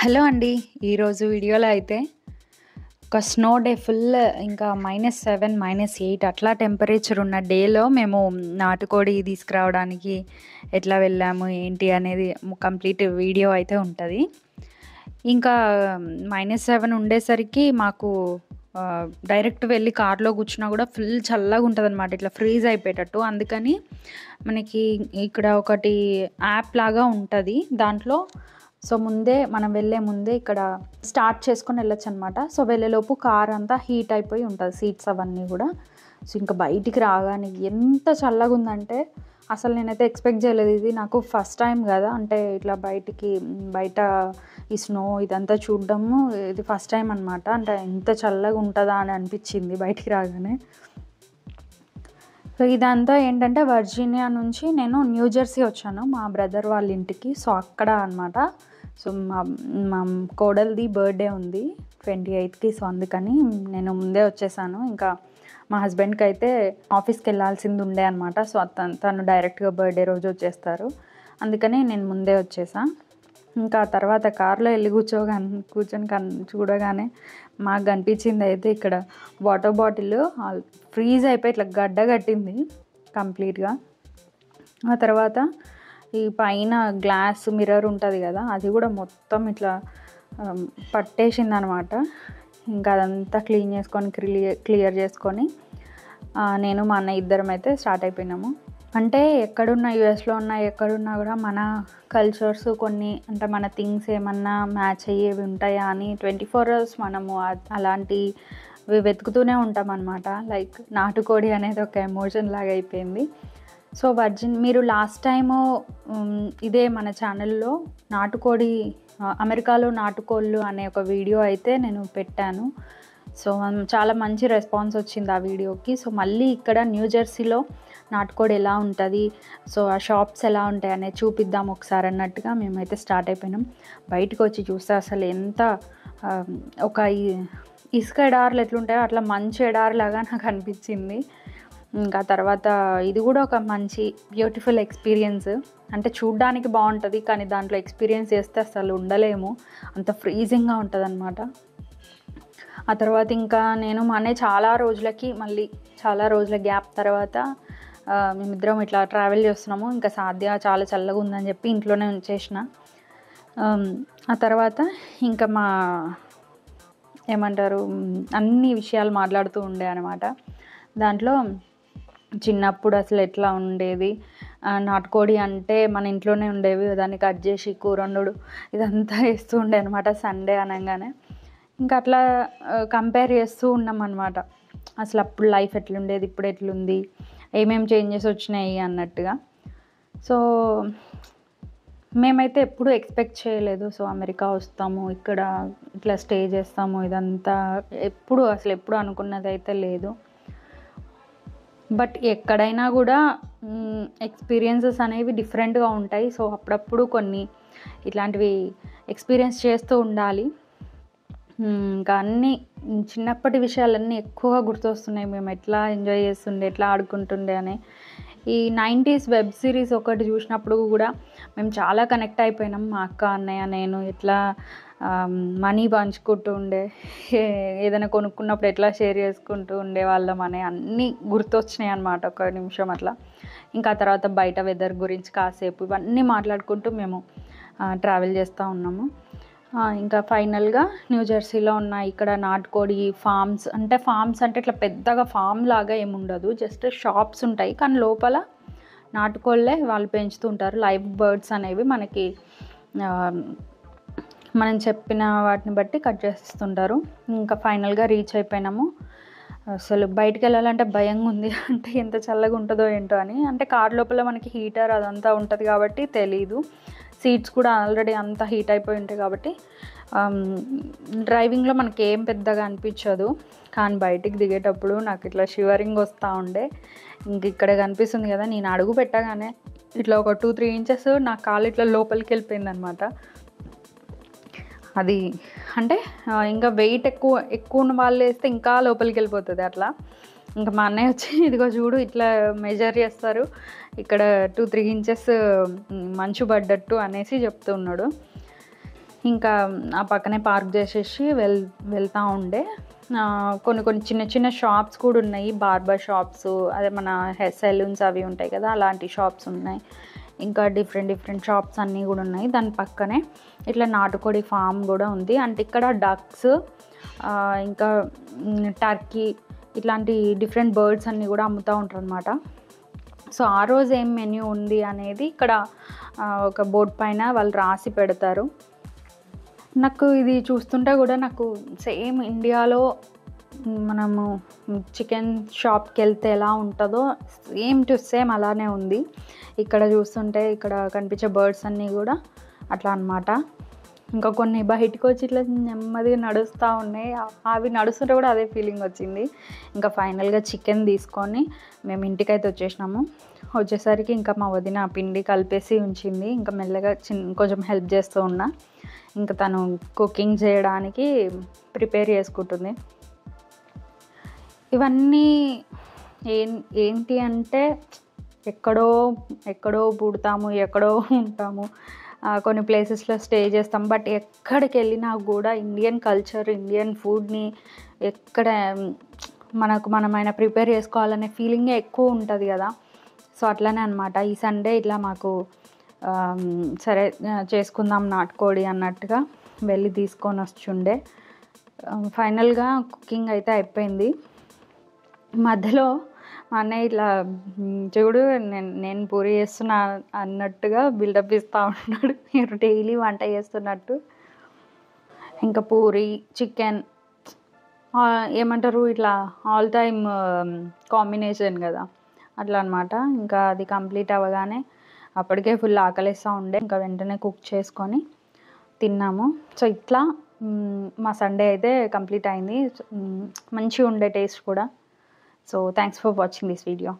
Hello అండి. ఈరోజు వీడియోలో అయితే ఒక స్నో డే ఫుల్ ఇంకా -7, -8 అట్లా టెంపరేచర్ ఉన్న డేలో మేము నాటుకోడి తీసుకురావడానికి ఎట్లా వెళ్ళాము, ఏంటి అనేది కంప్లీట్ వీడియో అయితే ఉంటది. ఇంకా -7 ఉండేసరికి మాకు డైరెక్ట్ వెళ్ళి కార్‌లో కూర్చున్నా కూడా ఫుల్ చల్లగుంటదనమాట. ఇట్లా ఫ్రీజ్ అయిపోయేటట్టు. అందుకని మనకి ఇక్కడ ఒకటి యాప్ లాగా ఉంటది. దాంట్లో ముందే మనం వెళ్ళే ముందే ఇక్కడ స్టార్ట్ చేసుకొని వెళ్ళొచ్చనమాట. వెళ్ళేలోపు కార్ అంతా హీట్ అయిపోయి ఉంటది. సీట్స్ అవన్నీ గూడా. ఇంకా బయటికి రాగానే ఎంత చల్లగుందంటే అసలు నేనైతే ఎక్స్‌పెక్ట్ చేయలేదు. ఇది నాకు ఫస్ట్ టైం గదా! అంటే ఇట్లా బయట ఈ స్నో ఇదంతా చూడడము ఇది ఫస్ట్ టైం అనమాట. అంటే ఇంత చల్లగా ఉంటదా అని అనిపిచ్చింది బయటికి రాగానే. ఇదంతా ఏంటంటే వర్జీనియా నుంచి నేను న్యూ జెర్సీ వచ్చాను మా బ్రదర్ వాళ్ళ ఇంటికి. అక్కడ అనమాట. మా మా కోడలిది బర్త్‌డే ఉంది 28కి. అందుకని నేను ముందే వచ్చేసాను. ఇంకా మా హస్బెండ్‌కి అయితే ఆఫీస్‌కెళ్ళాల్సింది ఉండే అనమాట. తను డైరెక్ట్‌గా బర్త్‌డే రోజు వచ్చేస్తారు. అందుకని నేను ముందే వచ్చేసా. ఇంకా తర్వాత కార్‌లో వెళ్ళి కూర్చొని చూడగానే మాకు కనిపించింది అయితే ఇక్కడ వాటర్ బాటిల్ ఫ్రీజ్ అయిపోయి ఇట్లా గడ్డ కట్టింది కంప్లీట్‌గా. ఆ తర్వాత ఈ పైన గ్లాస్ మిర్రర్ ఉంటుంది కదా, అది కూడా మొత్తం ఇట్లా పట్టేసిందనమాట. ఇంకా అదంతా క్లియర్ చేసుకొని నేను మా అన్నయ్య ఇద్దరం అయితే స్టార్ట్ అయిపోయినాము. అంటే ఎక్కడున్నా యూఎస్‌లో ఉన్నా ఎక్కడున్నా కూడా మన కల్చర్స్ కొన్ని అంటే మన థింగ్స్ ఏమన్నా మ్యాచ్ అయ్యేవి ఉంటాయా అని 24 అవర్స్ మనము అలాంటివి వెతుకుతూనే ఉంటామన్నమాట. లైక్ నాటుకోడి అనేది ఒక ఎమోషన్ లాగా అయిపోయింది. మీరు లాస్ట్ టైము ఇదే మన ఛానల్లో నాటుకోడి అమెరికాలో నాటుకోళ్ళు అనే ఒక వీడియో అయితే నేను పెట్టాను. చాలా మంచి రెస్పాన్స్ వచ్చింది ఆ వీడియోకి. మళ్ళీ ఇక్కడ న్యూ జెర్సీలో నాటుకోడి ఎలా ఉంటుంది, ఆ షాప్స్ ఎలా ఉంటాయి అనేది చూపిద్దాం ఒకసారి అన్నట్టుగా మేమైతే స్టార్ట్ అయిపోయినాం. బయటకు వచ్చి చూస్తే అసలు ఎంత ఒక ఇసుక ఎడారులు ఎట్లుంటాయో అట్లా మంచు ఎడారిలాగా నాకు అనిపించింది. ఇంకా తర్వాత ఇది కూడా ఒక మంచి బ్యూటిఫుల్ ఎక్స్పీరియన్స్. అంటే చూడ్డానికి బాగుంటుంది, కానీ దాంట్లో ఎక్స్పీరియన్స్ చేస్తే అసలు ఉండలేము, అంత ఫ్రీజింగ్గా ఉంటుంది అనమాట. ఆ తర్వాత ఇంకా నేను మా అన్నయ్య చాలా రోజుల గ్యాప్ తర్వాత మేమిద్దరం ఇట్లా ట్రావెల్ చేస్తున్నాము. ఇంకా చాలా చల్లగా ఉందని చెప్పి ఇంట్లోనే ఉంచేసిన. ఆ తర్వాత ఇంకా అన్ని విషయాలు మాట్లాడుతూ ఉండే అనమాట. దాంట్లో చిన్నప్పుడు అసలు ఎట్లా ఉండేది, నాటుకోడి అంటే మన ఇంట్లోనే ఉండేవి, దాన్ని కట్ చేసి కూర వండుడు ఇదంతా వేస్తూ ఉండే అనమాట సండే అనగానే. ఇంకా అట్లా కంపేర్ చేస్తూ ఉన్నాం అనమాట. అసలు అప్పుడు లైఫ్ ఎట్లుండేది, ఇప్పుడు ఎట్లుంది, ఏమేమి చేంజెస్ వచ్చినాయి అన్నట్టుగా. మేమైతే ఎప్పుడూ ఎక్స్పెక్ట్ చేయలేదు అమెరికా వస్తాము, ఇక్కడ ఇట్లా స్టే చేస్తాము, ఇదంతా ఎప్పుడు అనుకున్నది అయితే లేదు. బట్ ఎక్కడైనా కూడా ఎక్స్పీరియన్సెస్ అనేవి డిఫరెంట్గా ఉంటాయి. అప్పుడప్పుడు కొన్ని ఇట్లాంటివి ఎక్స్పీరియన్స్ చేస్తూ ఉండాలి. ఇంకా అన్నీ చిన్నప్పటి విషయాలన్నీ ఎక్కువగా గుర్తొస్తున్నాయి. మేము ఎట్లా ఎంజాయ్ చేస్తుండే, ఎట్లా ఆడుకుంటుండే అని. ఈ 90s వెబ్ సిరీస్ ఒకటి చూసినప్పుడు కూడా మేము చాలా కనెక్ట్ అయిపోయినాం. మా అక్క, అన్నయ్య, నేను ఇట్లా మనీ పంచుకుంటూ ఉండే, ఏదైనా కొనుక్కున్నప్పుడు ఎట్లా షేర్ చేసుకుంటూ ఉండేవాళ్ళం అనే అన్నీ గుర్తొచ్చినాయి అన్నమాట ఒక నిమిషం అట్లా. ఇంకా తర్వాత బయట వెదర్ గురించి కాసేపు ఇవన్నీ మాట్లాడుకుంటూ మేము ట్రావెల్ చేస్తూ ఉన్నాము. ఇంకా ఫైనల్గా న్యూ జెర్సీలో ఉన్న ఇక్కడ నాటుకోడి ఫామ్స్ అంటే ఇట్లా పెద్దగా ఫామ్ లాగా ఏముండదు, జస్ట్ షాప్స్ ఉంటాయి, కానీ లోపల నాటుకోళ్ళే వాళ్ళు పెంచుతూ ఉంటారు. లైవ్ బర్డ్స్ అనేవి మనకి మనం చెప్పిన వాటిని బట్టి కట్ చేస్తుంటారు. ఇంకా ఫైనల్గా రీచ్ అయిపోయినాము. అసలు బయటికి వెళ్ళాలంటే భయంగా ఉంది, అంటే ఎంత చల్లగా ఉంటుందో ఏంటో అని. అంటే కార్ లోపల మనకి హీటర్ అదంతా ఉంటుంది కాబట్టి తెలీదు. సీట్స్ కూడా ఆల్రెడీ అంతా హీట్ అయిపోయి ఉంటాయి కాబట్టి డ్రైవింగ్లో మనకి ఏం పెద్దగా అనిపించదు. కానీ బయటికి దిగేటప్పుడు నాకు ఇట్లా షివరింగ్ వస్తూ ఉండే. ఇక్కడ కనిపిస్తుంది కదా, నేను అడుగు పెట్టగానే ఇట్లా ఒక 2-3 ఇంచెస్ నా కాలు ఇట్లా లోపలికి వెళ్ళిపోయింది అనమాట. అది అంటే ఇంకా వెయిట్ ఎక్కువ ఉన్న వాళ్ళు వేస్తే ఇంకా లోపలికి వెళ్ళిపోతుంది అట్లా. ఇంకా మా అన్నయ్య వచ్చి ఇదిగో చూడు ఇట్లా మెజర్ చేస్తారు, ఇక్కడ 2-3 ఇంచెస్ మంచు పడ్డట్టు అనేసి చెప్తూ ఉన్నాడు. ఇంకా ఆ పక్కనే పార్క్ చేసేసి వెళ్తూ ఉండే. కొన్ని కొన్ని చిన్న చిన్న షాప్స్ కూడా ఉన్నాయి, బార్బర్ షాప్స్, అదే మన హెయిర్ సెలూన్స్ అవి ఉంటాయి కదా, అలాంటి షాప్స్ ఉన్నాయి. ఇంకా డిఫరెంట్ షాప్స్ అన్నీ కూడా ఉన్నాయి. దాని పక్కనే ఇట్లా నాటుకోడి ఫామ్ కూడా ఉంది. అంటే ఇక్కడ డక్స్, ఇంకా టర్కీ, ఇట్లాంటి డిఫరెంట్ బర్డ్స్ అన్నీ కూడా అమ్ముతూ ఉంటారు అనమాట. సో ఆ రోజు ఏం మెన్యూ ఉంది అనేది ఇక్కడ ఒక బోర్డ్ పైన వాళ్ళు రాసి పెడతారు. నాకు ఇది చూస్తుంటే కూడా నాకు సేమ్ ఇండియాలో మనము చికెన్ షాప్కి వెళ్తే ఎలా ఉంటుందో సేమ్ టు సేమ్ అలానే ఉంది. ఇక్కడ చూస్తుంటే ఇక్కడ కనిపించే బర్డ్స్ అన్నీ కూడా అట్లా అనమాట. ఇంకా కొన్ని బయటకు వచ్చి ఇట్లా నెమ్మదిగా నడుస్తూ ఉన్నాయి. అవి నడుస్తుంటే కూడా అదే ఫీలింగ్ వచ్చింది. ఇంకా ఫైనల్గా చికెన్ తీసుకొని మేము ఇంటికైతే వచ్చేసినాము. వచ్చేసరికి ఇంకా మా వదిన పిండి కలిపేసి ఉంచింది. ఇంకా మెల్లగా కొంచెం హెల్ప్ చేస్తూ ఉన్నా. ఇంకా తను కుకింగ్ చేయడానికి ప్రిపేర్ చేసుకుంటుంది. ఇవన్నీ ఏంటి అంటే ఎక్కడో పుడతాము, ఎక్కడో ఉంటాము, కొన్ని ప్లేసెస్లో స్టే చేస్తాం. బట్ ఎక్కడికి వెళ్ళినా కూడా ఇండియన్ కల్చర్, ఇండియన్ ఫుడ్ని ఎక్కడ మనమైన ప్రిపేర్ చేసుకోవాలనే ఫీలింగే ఎక్కువ ఉంటుంది కదా. సో అట్లనే అనమాట. ఈ సండే ఇట్లా మాకు సరే చేసుకుందాం నాటుకోడి అన్నట్టుగా వెళ్ళి తీసుకొని వచ్చుండే. ఫైనల్గా కుకింగ్ అయితే అయిపోయింది. మధ్యలో మా అన్నయ్య ఇట్లా చూడు నేను పూరి చేస్తున్నా అన్నట్టుగా బిల్డప్ ఇస్తూ ఉన్నాడు, మీరు డైలీ వంట చేస్తున్నట్టు. ఇంకా పూరి, చికెన్ ఏమంటారు ఇట్లా ఆల్ టైమ్ కాంబినేషన్ కదా, అట్లా అనమాట. ఇంకా అది కంప్లీట్ అవ్వగానే అప్పటికే ఫుల్ ఆకలిస్తూ ఉండే. ఇంకా వెంటనే కుక్ చేసుకొని తిన్నాము. సో ఇట్లా మా సండే అయితే కంప్లీట్ అయింది. మంచిగా ఉండే టేస్ట్ కూడా. So thanks for watching this video.